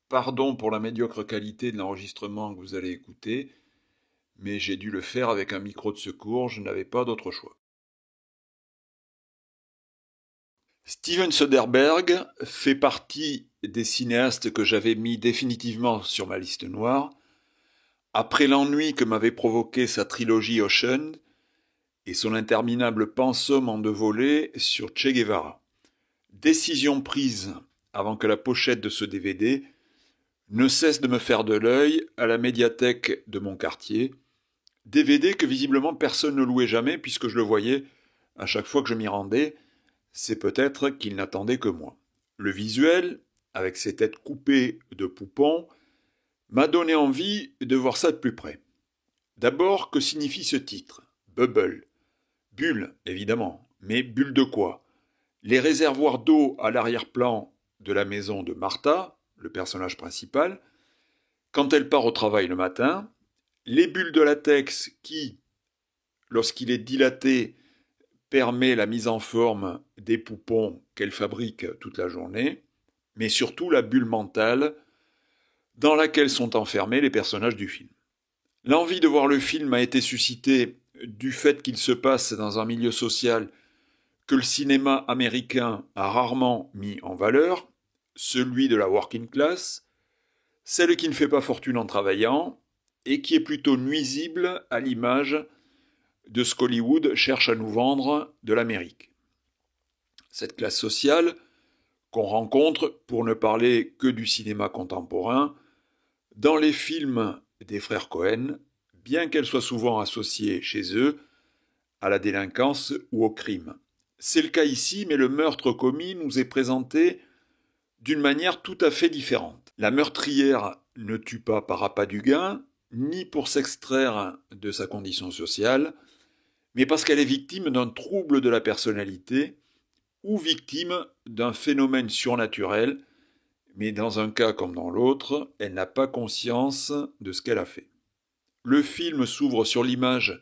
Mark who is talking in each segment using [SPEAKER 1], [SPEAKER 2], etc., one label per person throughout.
[SPEAKER 1] Pardon pour la médiocre qualité de l'enregistrement que vous allez écouter, mais j'ai dû le faire avec un micro de secours, je n'avais pas d'autre choix. Steven Soderbergh fait partie des cinéastes que j'avais mis définitivement sur ma liste noire, après l'ennui que m'avait provoqué sa trilogie Ocean et son interminable pensum en 2 volets sur Che Guevara. Décision prise avant que la pochette de ce DVD ne cesse de me faire de l'œil à la médiathèque de mon quartier, DVD que visiblement personne ne louait jamais puisque je le voyais à chaque fois que je m'y rendais, c'est peut-être qu'il n'attendait que moi. Le visuel, avec ses têtes coupées de poupons, m'a donné envie de voir ça de plus près. D'abord, que signifie ce titre ? Bubble. Bulle, évidemment. Mais bulle de quoi ? Les réservoirs d'eau à l'arrière-plan de la maison de Martha, le personnage principal, quand elle part au travail le matin, les bulles de latex qui, lorsqu'il est dilaté, permet la mise en forme des poupons qu'elle fabrique toute la journée, mais surtout la bulle mentale dans laquelle sont enfermés les personnages du film. L'envie de voir le film a été suscitée du fait qu'il se passe dans un milieu social que le cinéma américain a rarement mis en valeur, celui de la working class, celle qui ne fait pas fortune en travaillant et qui est plutôt nuisible à l'image de ce qu'Hollywood cherche à nous vendre de l'Amérique. Cette classe sociale qu'on rencontre, pour ne parler que du cinéma contemporain, dans les films des frères Cohen, bien qu'elle soit souvent associée chez eux à la délinquance ou au crime. C'est le cas ici, mais le meurtre commis nous est présenté d'une manière tout à fait différente. La meurtrière ne tue pas par appât du gain, ni pour s'extraire de sa condition sociale, mais parce qu'elle est victime d'un trouble de la personnalité ou victime d'un phénomène surnaturel, mais dans un cas comme dans l'autre, elle n'a pas conscience de ce qu'elle a fait. Le film s'ouvre sur l'image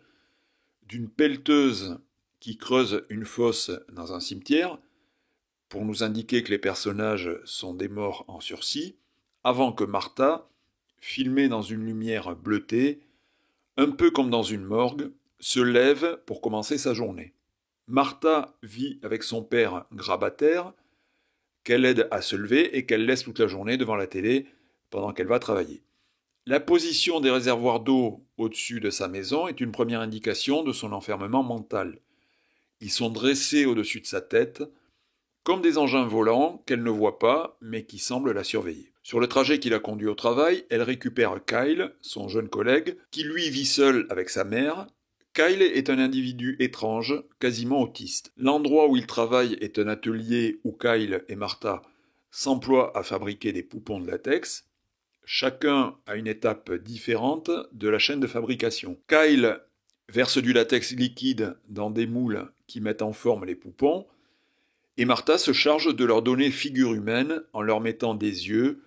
[SPEAKER 1] d'une pelleteuse qui creuse une fosse dans un cimetière, pour nous indiquer que les personnages sont des morts en sursis, avant que Martha, filmée dans une lumière bleutée, un peu comme dans une morgue, se lève pour commencer sa journée. Martha vit avec son père grabataire, qu'elle aide à se lever et qu'elle laisse toute la journée devant la télé pendant qu'elle va travailler. La position des réservoirs d'eau au-dessus de sa maison est une première indication de son enfermement mental. Ils sont dressés au-dessus de sa tête, comme des engins volants qu'elle ne voit pas, mais qui semblent la surveiller. Sur le trajet qui la conduit au travail, elle récupère Kyle, son jeune collègue, qui lui vit seul avec sa mère. Kyle est un individu étrange, quasiment autiste. L'endroit où il travaille est un atelier où Kyle et Martha s'emploient à fabriquer des poupons de latex, chacun à une étape différente de la chaîne de fabrication. Kyle verse du latex liquide dans des moules qui mettent en forme les poupons, et Martha se charge de leur donner figure humaine en leur mettant des yeux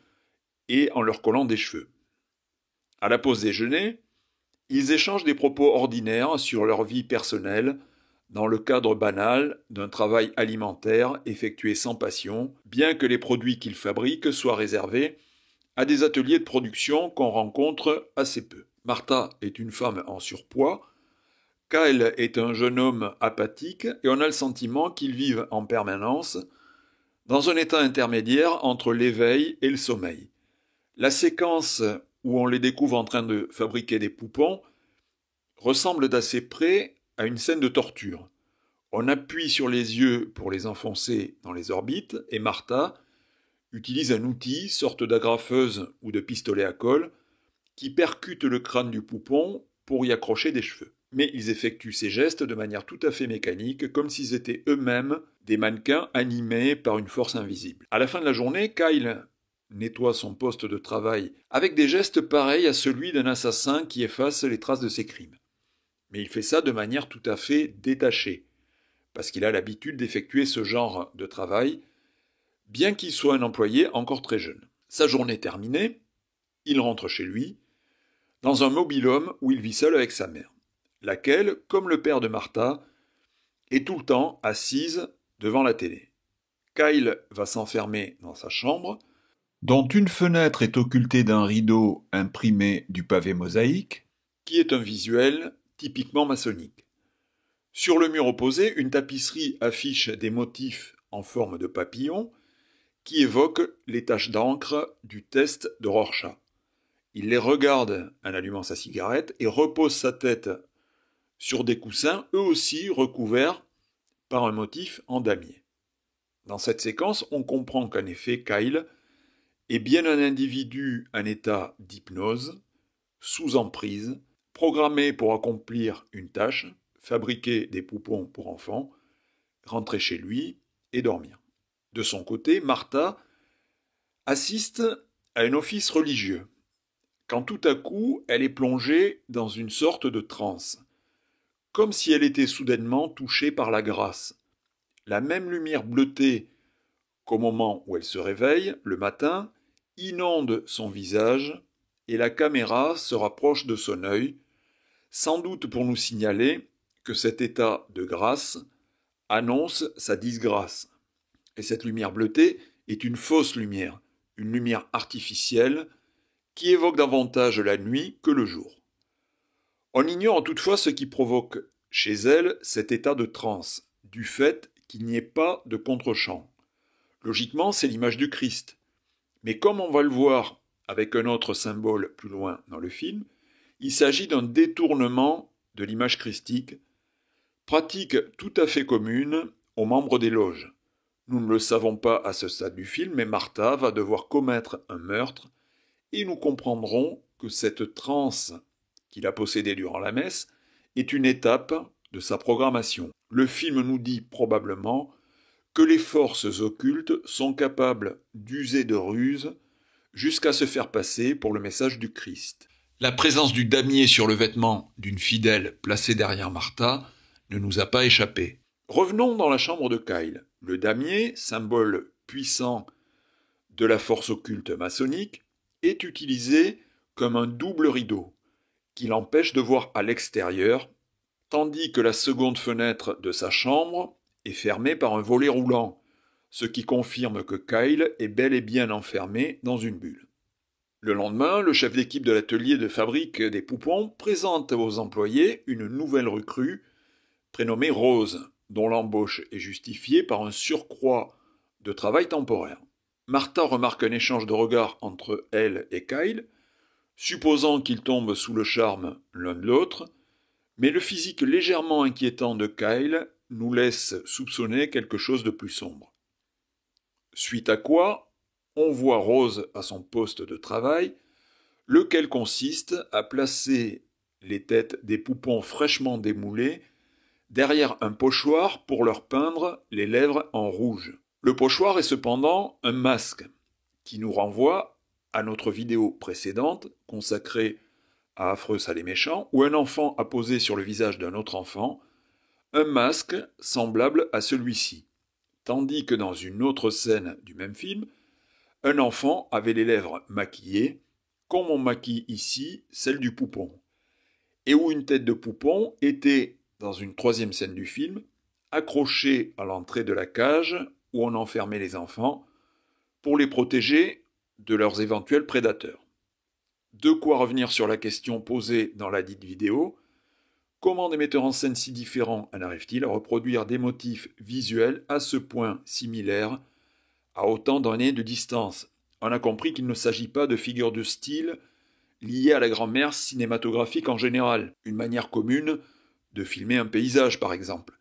[SPEAKER 1] et en leur collant des cheveux. À la pause déjeuner, ils échangent des propos ordinaires sur leur vie personnelle dans le cadre banal d'un travail alimentaire effectué sans passion, bien que les produits qu'ils fabriquent soient réservés à des ateliers de production qu'on rencontre assez peu. Martha est une femme en surpoids, Kyle est un jeune homme apathique et on a le sentiment qu'ils vivent en permanence dans un état intermédiaire entre l'éveil et le sommeil. La séquence où on les découvre en train de fabriquer des poupons ressemble d'assez près à une scène de torture. On appuie sur les yeux pour les enfoncer dans les orbites et Martha utilise un outil, sorte d'agrafeuse ou de pistolet à colle, qui percute le crâne du poupon pour y accrocher des cheveux. Mais ils effectuent ces gestes de manière tout à fait mécanique, comme s'ils étaient eux-mêmes des mannequins animés par une force invisible. À la fin de la journée, Kyle nettoie son poste de travail avec des gestes pareils à celui d'un assassin qui efface les traces de ses crimes. Mais il fait ça de manière tout à fait détachée, parce qu'il a l'habitude d'effectuer ce genre de travail, bien qu'il soit un employé encore très jeune. Sa journée terminée, il rentre chez lui, dans un mobil-home où il vit seul avec sa mère, laquelle, comme le père de Martha, est tout le temps assise devant la télé. Kyle va s'enfermer dans sa chambre, dont une fenêtre est occultée d'un rideau imprimé du pavé mosaïque, qui est un visuel typiquement maçonnique. Sur le mur opposé, une tapisserie affiche des motifs en forme de papillon qui évoquent les taches d'encre du test de Rorschach. Il les regarde en allumant sa cigarette et repose sa tête sur des coussins, eux aussi recouverts par un motif en damier. Dans cette séquence, on comprend qu'en effet, Kyle est bien un individu en état d'hypnose, sous emprise, programmé pour accomplir une tâche, fabriquer des poupons pour enfants, rentrer chez lui et dormir. De son côté, Martha assiste à un office religieux, quand tout à coup elle est plongée dans une sorte de transe, comme si elle était soudainement touchée par la grâce. La même lumière bleutée qu'au moment où elle se réveille, le matin, inonde son visage et la caméra se rapproche de son œil, sans doute pour nous signaler que cet état de grâce annonce sa disgrâce. Et cette lumière bleutée est une fausse lumière, une lumière artificielle qui évoque davantage la nuit que le jour. On ignore toutefois ce qui provoque chez elle cet état de transe, du fait qu'il n'y ait pas de contre-champ. Logiquement, c'est l'image du Christ. Mais comme on va le voir avec un autre symbole plus loin dans le film, il s'agit d'un détournement de l'image christique, pratique tout à fait commune aux membres des loges. Nous ne le savons pas à ce stade du film, mais Martha va devoir commettre un meurtre et nous comprendrons que cette transe qu'il a possédée durant la messe est une étape de sa programmation. Le film nous dit probablement que les forces occultes sont capables d'user de ruses jusqu'à se faire passer pour le message du Christ. La présence du damier sur le vêtement d'une fidèle placée derrière Martha ne nous a pas échappé. Revenons dans la chambre de Kyle. Le damier, symbole puissant de la force occulte maçonnique, est utilisé comme un double rideau qui l'empêche de voir à l'extérieur, tandis que la seconde fenêtre de sa chambre est fermée par un volet roulant, ce qui confirme que Kyle est bel et bien enfermé dans une bulle. Le lendemain, le chef d'équipe de l'atelier de fabrique des poupons présente aux employés une nouvelle recrue prénommée Rose, dont l'embauche est justifiée par un surcroît de travail temporaire. Martha remarque un échange de regards entre elle et Kyle, supposant qu'ils tombent sous le charme l'un de l'autre, mais le physique légèrement inquiétant de Kyle nous laisse soupçonner quelque chose de plus sombre. Suite à quoi, on voit Rose à son poste de travail, lequel consiste à placer les têtes des poupons fraîchement démoulés derrière un pochoir pour leur peindre les lèvres en rouge. Le pochoir est cependant un masque qui nous renvoie à notre vidéo précédente consacrée à Affreux, sale et méchant, où un enfant a posé sur le visage d'un autre enfant un masque semblable à celui-ci, tandis que dans une autre scène du même film, un enfant avait les lèvres maquillées, comme on maquille ici celle du poupon, et où une tête de poupon était, dans une troisième scène du film, accrochée à l'entrée de la cage où on enfermait les enfants pour les protéger de leurs éventuels prédateurs. De quoi revenir sur la question posée dans la dite vidéo: comment des metteurs en scène si différents en arrivent-ils à reproduire des motifs visuels à ce point similaires à autant d'années de distance? On a compris qu'il ne s'agit pas de figures de style liées à la grammaire cinématographique en général, une manière commune de filmer un paysage par exemple,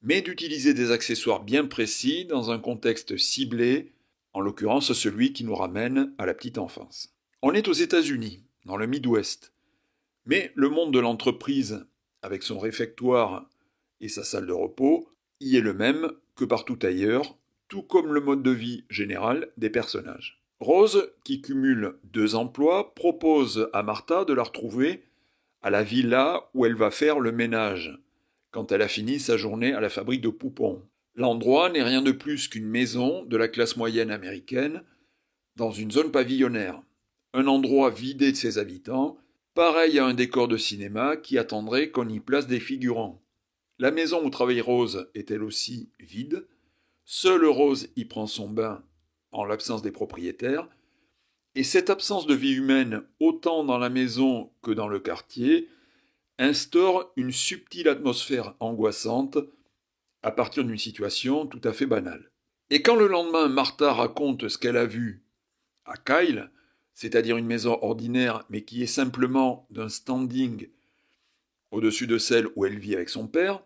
[SPEAKER 1] mais d'utiliser des accessoires bien précis dans un contexte ciblé, en l'occurrence celui qui nous ramène à la petite enfance. On est aux États-Unis, dans le Midwest, mais le monde de l'entreprise, avec son réfectoire et sa salle de repos, y est le même que partout ailleurs, tout comme le mode de vie général des personnages. Rose, qui cumule 2 emplois, propose à Martha de la retrouver à la villa où elle va faire le ménage, quand elle a fini sa journée à la fabrique de poupons. L'endroit n'est rien de plus qu'une maison de la classe moyenne américaine, dans une zone pavillonnaire. Un endroit vidé de ses habitants, pareil à un décor de cinéma qui attendrait qu'on y place des figurants. La maison où travaille Rose est elle aussi vide. Seule Rose y prend son bain en l'absence des propriétaires, Et cette absence de vie humaine, autant dans la maison que dans le quartier, instaure une subtile atmosphère angoissante à partir d'une situation tout à fait banale. Et quand le lendemain, Martha raconte ce qu'elle a vu à Kyle, c'est-à-dire une maison ordinaire mais qui est simplement d'un standing au-dessus de celle où elle vit avec son père,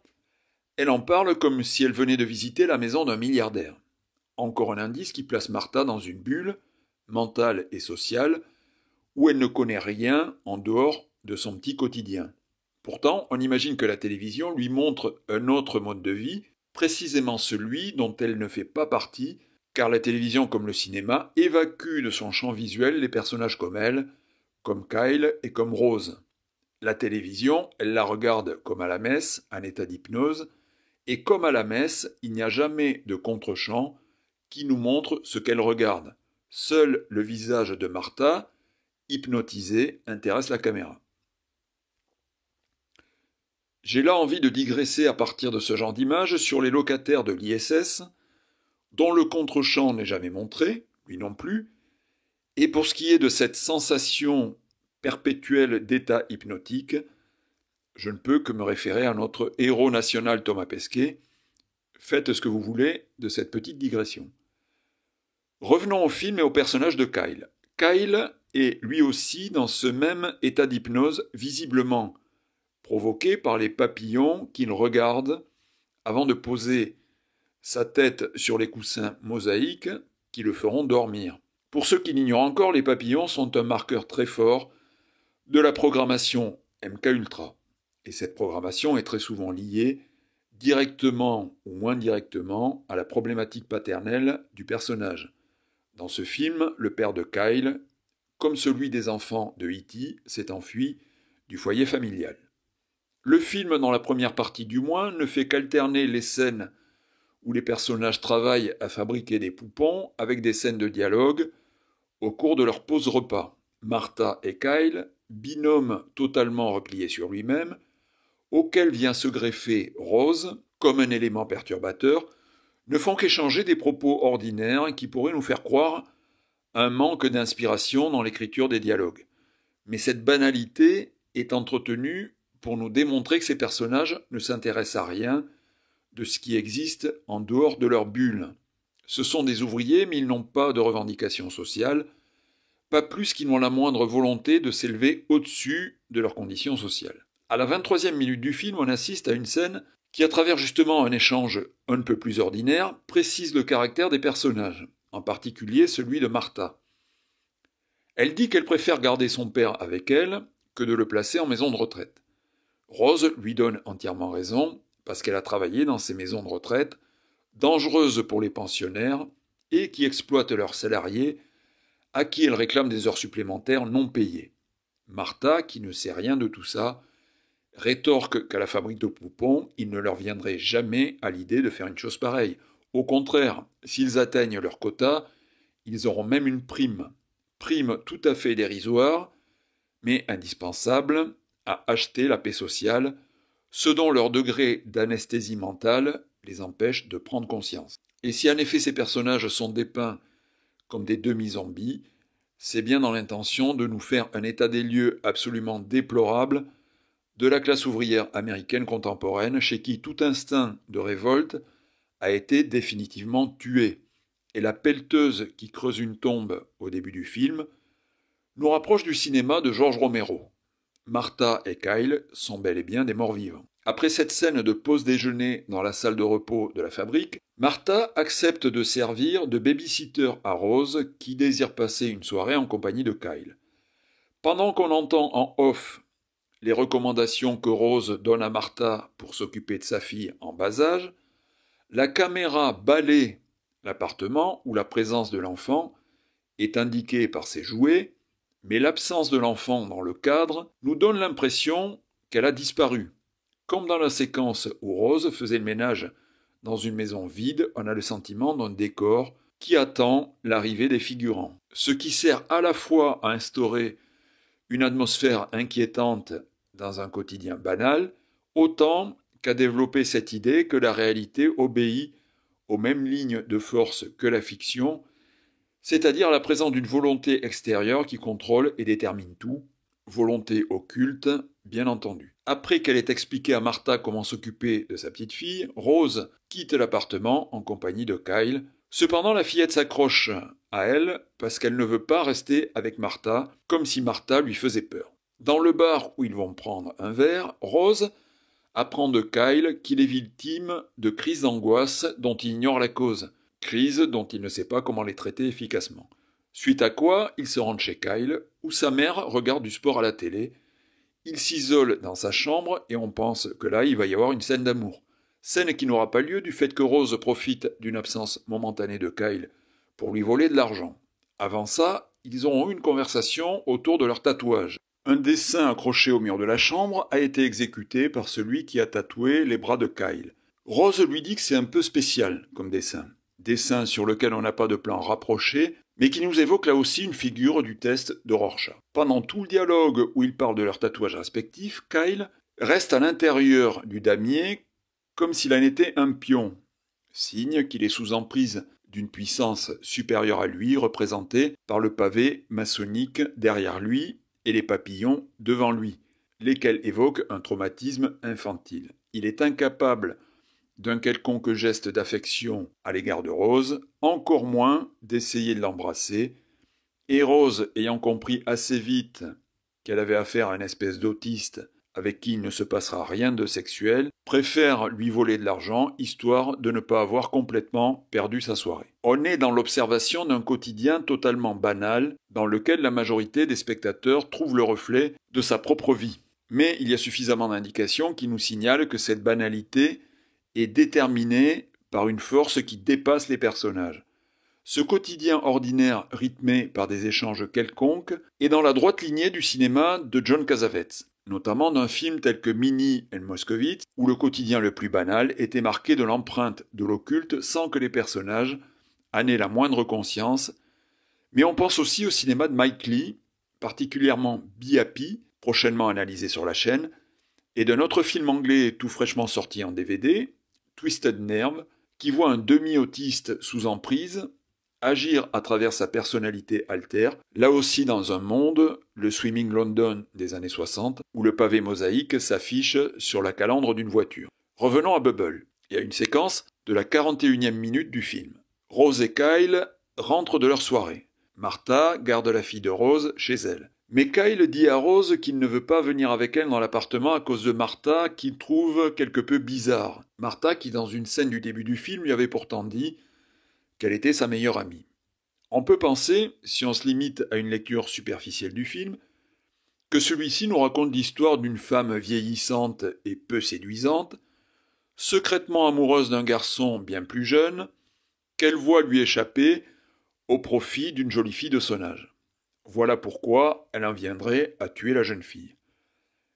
[SPEAKER 1] elle en parle comme si elle venait de visiter la maison d'un milliardaire. Encore un indice qui place Martha dans une bulle, mentale et sociale, où elle ne connaît rien en dehors de son petit quotidien. Pourtant, on imagine que la télévision lui montre un autre mode de vie, précisément celui dont elle ne fait pas partie, car la télévision comme le cinéma évacue de son champ visuel les personnages comme elle, comme Kyle et comme Rose. La télévision, elle la regarde comme à la messe, en état d'hypnose, et comme à la messe, il n'y a jamais de contre-champ qui nous montre ce qu'elle regarde. Seul le visage de Martha, hypnotisé, intéresse la caméra. J'ai là envie de digresser à partir de ce genre d'image sur les locataires de l'ISS, dont le contre-champ n'est jamais montré, lui non plus, et pour ce qui est de cette sensation perpétuelle d'état hypnotique, je ne peux que me référer à notre héros national Thomas Pesquet. Faites ce que vous voulez de cette petite digression. Revenons au film et au personnage de Kyle. Kyle est lui aussi dans ce même état d'hypnose, visiblement provoqué par les papillons qu'il regarde avant de poser sa tête sur les coussins mosaïques qui le feront dormir. Pour ceux qui l'ignorent encore, les papillons sont un marqueur très fort de la programmation MK-Ultra. Et cette programmation est très souvent liée, directement ou moins directement, à la problématique paternelle du personnage. Dans ce film, le père de Kyle, comme celui des enfants de E.T., s'est enfui du foyer familial. Le film, dans la première partie du moins, ne fait qu'alterner les scènes où les personnages travaillent à fabriquer des poupons avec des scènes de dialogue au cours de leur pause repas. Martha et Kyle, binôme totalement replié sur lui-même, auquel vient se greffer Rose comme un élément perturbateur, ne font qu'échanger des propos ordinaires qui pourraient nous faire croire un manque d'inspiration dans l'écriture des dialogues. Mais cette banalité est entretenue pour nous démontrer que ces personnages ne s'intéressent à rien de ce qui existe en dehors de leur bulle. Ce sont des ouvriers, mais ils n'ont pas de revendications sociales, pas plus qu'ils n'ont la moindre volonté de s'élever au-dessus de leurs conditions sociales. À la 23e minute du film, on assiste à une scène qui, à travers justement un échange un peu plus ordinaire, précise le caractère des personnages, en particulier celui de Martha. Elle dit qu'elle préfère garder son père avec elle que de le placer en maison de retraite. Rose lui donne entièrement raison, parce qu'elle a travaillé dans ces maisons de retraite, dangereuses pour les pensionnaires et qui exploitent leurs salariés, à qui elle réclame des heures supplémentaires non payées. Martha, qui ne sait rien de tout ça, rétorque qu'à la fabrique de poupons, il ne leur viendrait jamais à l'idée de faire une chose pareille. Au contraire, s'ils atteignent leur quota, ils auront même une prime. Prime tout à fait dérisoire, mais indispensable à acheter la paix sociale, ce dont leur degré d'anesthésie mentale les empêche de prendre conscience. Et si en effet ces personnages sont dépeints comme des demi-zombies, c'est bien dans l'intention de nous faire un état des lieux absolument déplorable de la classe ouvrière américaine contemporaine, chez qui tout instinct de révolte a été définitivement tué. Et la pelleteuse qui creuse une tombe au début du film nous rapproche du cinéma de George Romero. Martha et Kyle sont bel et bien des morts-vivants. Après cette scène de pause déjeuner dans la salle de repos de la fabrique, Martha accepte de servir de baby-sitter à Rose qui désire passer une soirée en compagnie de Kyle. Pendant qu'on entend en off les recommandations que Rose donne à Martha pour s'occuper de sa fille en bas âge, la caméra balaie l'appartement où la présence de l'enfant est indiquée par ses jouets, mais l'absence de l'enfant dans le cadre nous donne l'impression qu'elle a disparu. Comme dans la séquence où Rose faisait le ménage dans une maison vide, on a le sentiment d'un décor qui attend l'arrivée des figurants. Ce qui sert à la fois à instaurer une atmosphère inquiétante dans un quotidien banal, autant qu'à développer cette idée que la réalité obéit aux mêmes lignes de force que la fiction, c'est-à-dire la présence d'une volonté extérieure qui contrôle et détermine tout, volonté occulte, bien entendu. Après qu'elle ait expliqué à Martha comment s'occuper de sa petite fille, Rose quitte l'appartement en compagnie de Kyle. Cependant, la fillette s'accroche à elle parce qu'elle ne veut pas rester avec Martha, comme si Martha lui faisait peur. Dans le bar où ils vont prendre un verre, Rose apprend de Kyle qu'il est victime de crises d'angoisse dont il ignore la cause, crises dont il ne sait pas comment les traiter efficacement. Suite à quoi, il se rend chez Kyle, où sa mère regarde du sport à la télé. Il s'isole dans sa chambre et on pense que là, il va y avoir une scène d'amour. Scène qui n'aura pas lieu du fait que Rose profite d'une absence momentanée de Kyle pour lui voler de l'argent. Avant ça, ils auront eu une conversation autour de leur tatouage. Un dessin accroché au mur de la chambre a été exécuté par celui qui a tatoué les bras de Kyle. Rose lui dit que c'est un peu spécial comme dessin. Dessin sur lequel on n'a pas de plan rapproché, mais qui nous évoque là aussi une figure du test de Rorschach. Pendant tout le dialogue où ils parlent de leurs tatouages respectifs, Kyle reste à l'intérieur du damier comme s'il en était un pion, signe qu'il est sous emprise d'une puissance supérieure à lui, représentée par le pavé maçonnique derrière lui et les papillons devant lui, lesquels évoquent un traumatisme infantile. Il est incapable d'un quelconque geste d'affection à l'égard de Rose, encore moins d'essayer de l'embrasser, et Rose, ayant compris assez vite qu'elle avait affaire à une espèce d'autiste avec qui il ne se passera rien de sexuel, préfère lui voler de l'argent, histoire de ne pas avoir complètement perdu sa soirée. On est dans l'observation d'un quotidien totalement banal, dans lequel la majorité des spectateurs trouvent le reflet de sa propre vie. Mais il y a suffisamment d'indications qui nous signalent que cette banalité est déterminée par une force qui dépasse les personnages. Ce quotidien ordinaire rythmé par des échanges quelconques est dans la droite lignée du cinéma de John Cassavetes, notamment d'un film tel que Minnie and Moscovitz, où le quotidien le plus banal était marqué de l'empreinte de l'occulte sans que les personnages en aient la moindre conscience. Mais on pense aussi au cinéma de Mike Leigh, particulièrement Be Happy, prochainement analysé sur la chaîne, et d'un autre film anglais tout fraîchement sorti en DVD, Twisted Nerve, qui voit un demi-autiste sous emprise agir à travers sa personnalité altère, là aussi dans un monde, le Swimming London des années 60, où le pavé mosaïque s'affiche sur la calandre d'une voiture. Revenons à Bubble. Il y a une séquence de la 41e minute du film. Rose et Kyle rentrent de leur soirée. Martha garde la fille de Rose chez elle. Mais Kyle dit à Rose qu'il ne veut pas venir avec elle dans l'appartement à cause de Martha qu'il trouve quelque peu bizarre. Martha qui, dans une scène du début du film, lui avait pourtant dit qu'elle était sa meilleure amie. On peut penser, si on se limite à une lecture superficielle du film, que celui-ci nous raconte l'histoire d'une femme vieillissante et peu séduisante, secrètement amoureuse d'un garçon bien plus jeune, qu'elle voit lui échapper au profit d'une jolie fille de son âge. Voilà pourquoi elle en viendrait à tuer la jeune fille.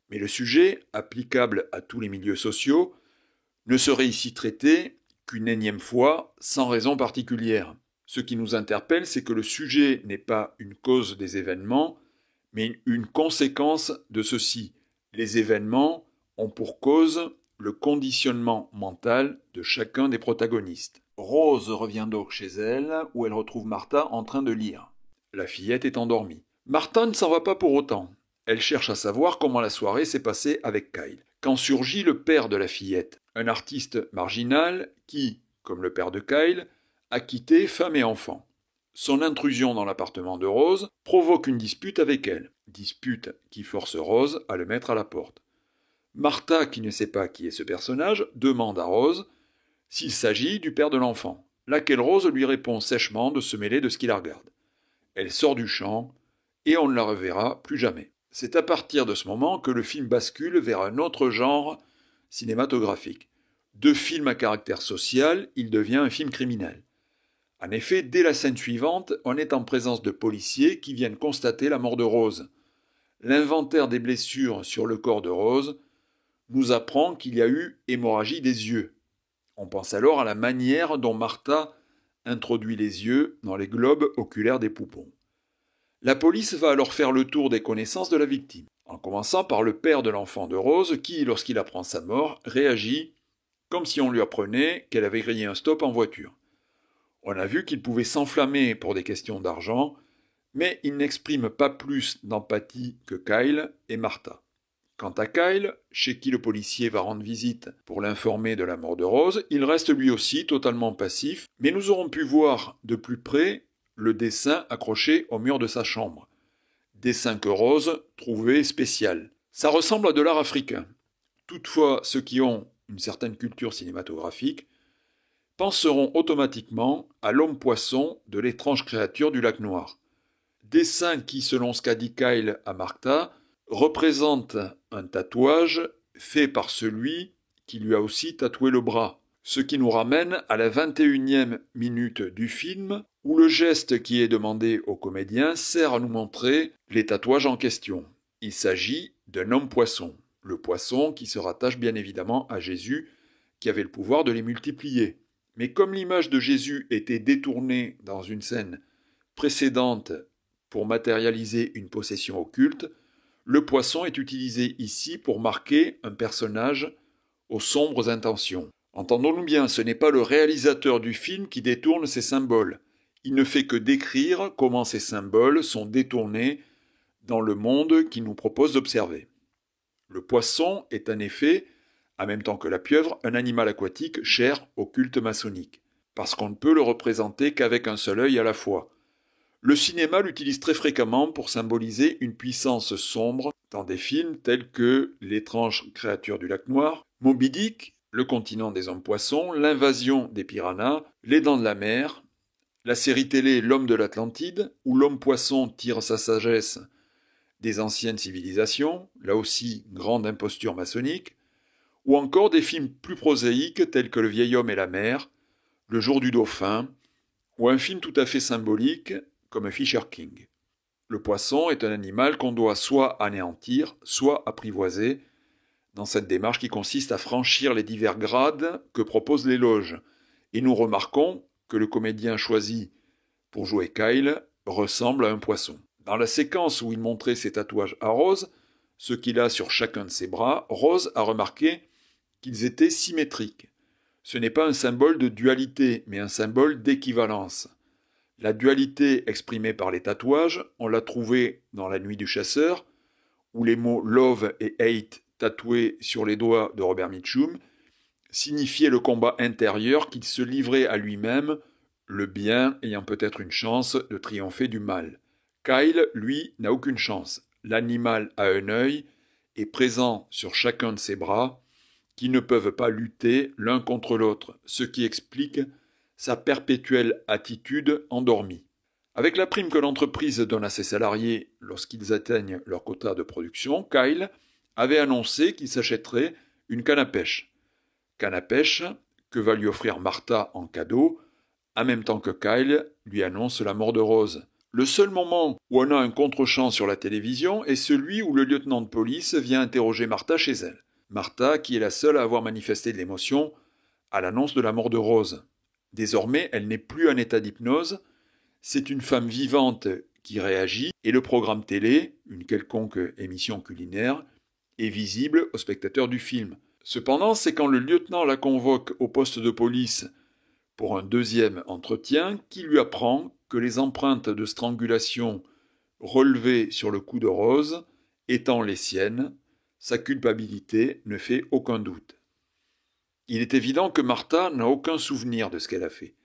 [SPEAKER 1] Mais le sujet, applicable à tous les milieux sociaux, ne serait ici traité qu'une énième fois, sans raison particulière. Ce qui nous interpelle, c'est que le sujet n'est pas une cause des événements, mais une conséquence de ceux-ci. Les événements ont pour cause le conditionnement mental de chacun des protagonistes. Rose revient donc chez elle, où elle retrouve Martha en train de lire. La fillette est endormie. Martha ne s'en va pas pour autant. Elle cherche à savoir comment la soirée s'est passée avec Kyle. Quand surgit le père de la fillette, un artiste marginal qui, comme le père de Kyle, a quitté femme et enfant. Son intrusion dans l'appartement de Rose provoque une dispute avec elle, dispute qui force Rose à le mettre à la porte. Martha, qui ne sait pas qui est ce personnage, demande à Rose s'il s'agit du père de l'enfant, laquelle Rose lui répond sèchement de se mêler de ce qui la regarde. Elle sort du champ et on ne la reverra plus jamais. C'est à partir de ce moment que le film bascule vers un autre genre cinématographique. De film à caractère social, il devient un film criminel. En effet, dès la scène suivante, on est en présence de policiers qui viennent constater la mort de Rose. L'inventaire des blessures sur le corps de Rose nous apprend qu'il y a eu hémorragie des yeux. On pense alors à la manière dont Martha introduit les yeux dans les globes oculaires des poupons. La police va alors faire le tour des connaissances de la victime, en commençant par le père de l'enfant de Rose qui, lorsqu'il apprend sa mort, réagit comme si on lui apprenait qu'elle avait grillé un stop en voiture. On a vu qu'il pouvait s'enflammer pour des questions d'argent, mais il n'exprime pas plus d'empathie que Kyle et Martha. Quant à Kyle, chez qui le policier va rendre visite pour l'informer de la mort de Rose, il reste lui aussi totalement passif, mais nous aurons pu voir de plus près le dessin accroché au mur de sa chambre. Dessin que Rose trouvait spécial. Ça ressemble à de l'art africain. Toutefois, ceux qui ont une certaine culture cinématographique penseront automatiquement à l'homme-poisson de l'étrange créature du lac Noir. Dessin qui, selon ce qu'a dit Kyle à Martha, représente un tatouage fait par celui qui lui a aussi tatoué le bras. Ce qui nous ramène à la 21e minute du film, où le geste qui est demandé au comédien sert à nous montrer les tatouages en question. Il s'agit d'un homme-poisson. Le poisson qui se rattache bien évidemment à Jésus, qui avait le pouvoir de les multiplier. Mais comme l'image de Jésus était détournée dans une scène précédente pour matérialiser une possession occulte, le poisson est utilisé ici pour marquer un personnage aux sombres intentions. Entendons-nous bien, ce n'est pas le réalisateur du film qui détourne ces symboles. Il ne fait que décrire comment ces symboles sont détournés dans le monde qu'il nous propose d'observer. Le poisson est en effet, en même temps que la pieuvre, un animal aquatique cher au culte maçonnique, parce qu'on ne peut le représenter qu'avec un seul œil à la fois. Le cinéma l'utilise très fréquemment pour symboliser une puissance sombre dans des films tels que L'étrange créature du lac Noir, Moby Dick, Le continent des hommes-poissons, L'invasion des piranhas, Les dents de la mer, la série télé L'homme de l'Atlantide, où l'homme-poisson tire sa sagesse des anciennes civilisations, là aussi grande imposture maçonnique, ou encore des films plus prosaïques tels que Le vieil homme et la mer, Le jour du dauphin, ou un film tout à fait symbolique comme Fisher King. Le poisson est un animal qu'on doit soit anéantir, soit apprivoiser, dans cette démarche qui consiste à franchir les divers grades que proposent les loges. Et nous remarquons que le comédien choisi pour jouer Kyle ressemble à un poisson. Dans la séquence où il montrait ses tatouages à Rose, ce qu'il a sur chacun de ses bras, Rose a remarqué qu'ils étaient symétriques. Ce n'est pas un symbole de dualité, mais un symbole d'équivalence. La dualité exprimée par les tatouages, on l'a trouvée dans La nuit du chasseur, où les mots love et hate tatoués sur les doigts de Robert Mitchum signifiaient le combat intérieur qu'il se livrait à lui-même, le bien ayant peut-être une chance de triompher du mal. Kyle, lui, n'a aucune chance. L'animal a un œil et présent sur chacun de ses bras, qui ne peuvent pas lutter l'un contre l'autre, ce qui explique sa perpétuelle attitude endormie. Avec la prime que l'entreprise donne à ses salariés lorsqu'ils atteignent leur quota de production, Kyle avait annoncé qu'il s'achèterait une canne à pêche. Canne à pêche que va lui offrir Martha en cadeau, en même temps que Kyle lui annonce la mort de Rose. Le seul moment où on a un contre-champ sur la télévision est celui où le lieutenant de police vient interroger Martha chez elle. Martha, qui est la seule à avoir manifesté de l'émotion à l'annonce de la mort de Rose. Désormais, elle n'est plus en état d'hypnose, c'est une femme vivante qui réagit et le programme télé, une quelconque émission culinaire, est visible aux spectateurs du film. Cependant, c'est quand le lieutenant la convoque au poste de police pour un deuxième entretien qu'il lui apprend que les empreintes de strangulation relevées sur le cou de Rose étant les siennes, sa culpabilité ne fait aucun doute. Il est évident que Martha n'a aucun souvenir de ce qu'elle a fait.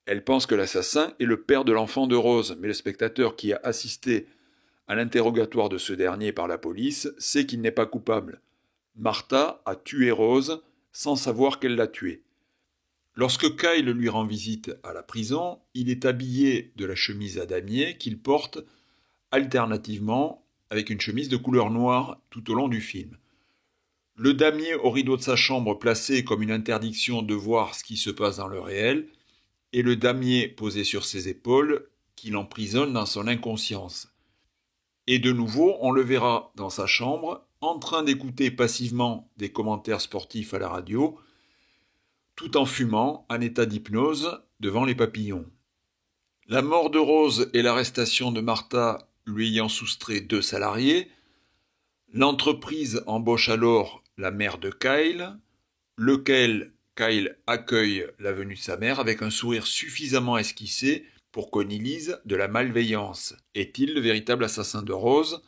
[SPEAKER 1] Elle pense que l'assassin est le père de l'enfant de Rose, mais le spectateur qui a assisté à l'interrogatoire de ce dernier par la police sait qu'il n'est pas coupable. Martha a tué Rose sans savoir qu'elle l'a tué. Lorsque Kyle lui rend visite à la prison, il est habillé de la chemise à damier qu'il porte alternativement avec une chemise de couleur noire tout au long du film. Le damier au rideau de sa chambre placé comme une interdiction de voir ce qui se passe dans le réel, et le damier posé sur ses épaules qui l'emprisonne dans son inconscience. Et de nouveau, on le verra dans sa chambre, en train d'écouter passivement des commentaires sportifs à la radio, tout en fumant, en état d'hypnose, devant les papillons. La mort de Rose et l'arrestation de Martha lui ayant soustrait 2 salariés, l'entreprise embauche alors la mère de Kyle, lequel, Kyle accueille la venue de sa mère avec un sourire suffisamment esquissé pour qu'on y lise de la malveillance. Est-il le véritable assassin de Rose,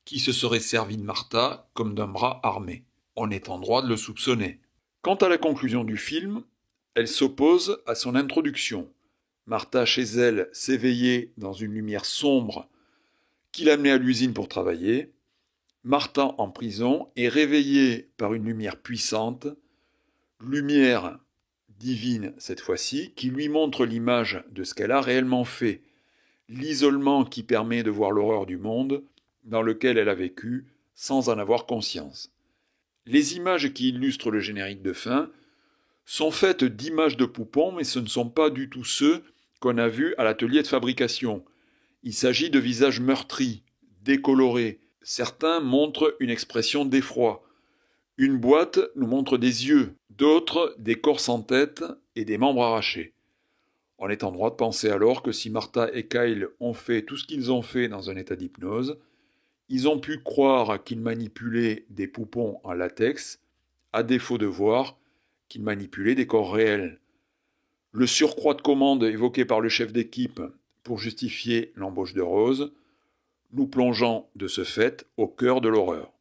[SPEAKER 1] qui se serait servi de Martha comme d'un bras armé? On est en droit de le soupçonner. Quant à la conclusion du film, elle s'oppose à son introduction. Martha, chez elle, s'éveillait dans une lumière sombre qui l'amenait à l'usine pour travailler. Martha, en prison, est réveillée par une lumière puissante, lumière divine cette fois-ci, qui lui montre l'image de ce qu'elle a réellement fait, l'isolement qui permet de voir l'horreur du monde dans lequel elle a vécu sans en avoir conscience. Les images qui illustrent le générique de fin sont faites d'images de poupons, mais ce ne sont pas du tout ceux qu'on a vus à l'atelier de fabrication. Il s'agit de visages meurtris, décolorés. Certains montrent une expression d'effroi. Une boîte nous montre des yeux, d'autres des corps sans tête et des membres arrachés. On est en droit de penser alors que si Martha et Kyle ont fait tout ce qu'ils ont fait dans un état d'hypnose, ils ont pu croire qu'ils manipulaient des poupons en latex, à défaut de voir qu'ils manipulaient des corps réels. Le surcroît de commande évoqué par le chef d'équipe pour justifier l'embauche de Rose, nous plongeant de ce fait au cœur de l'horreur.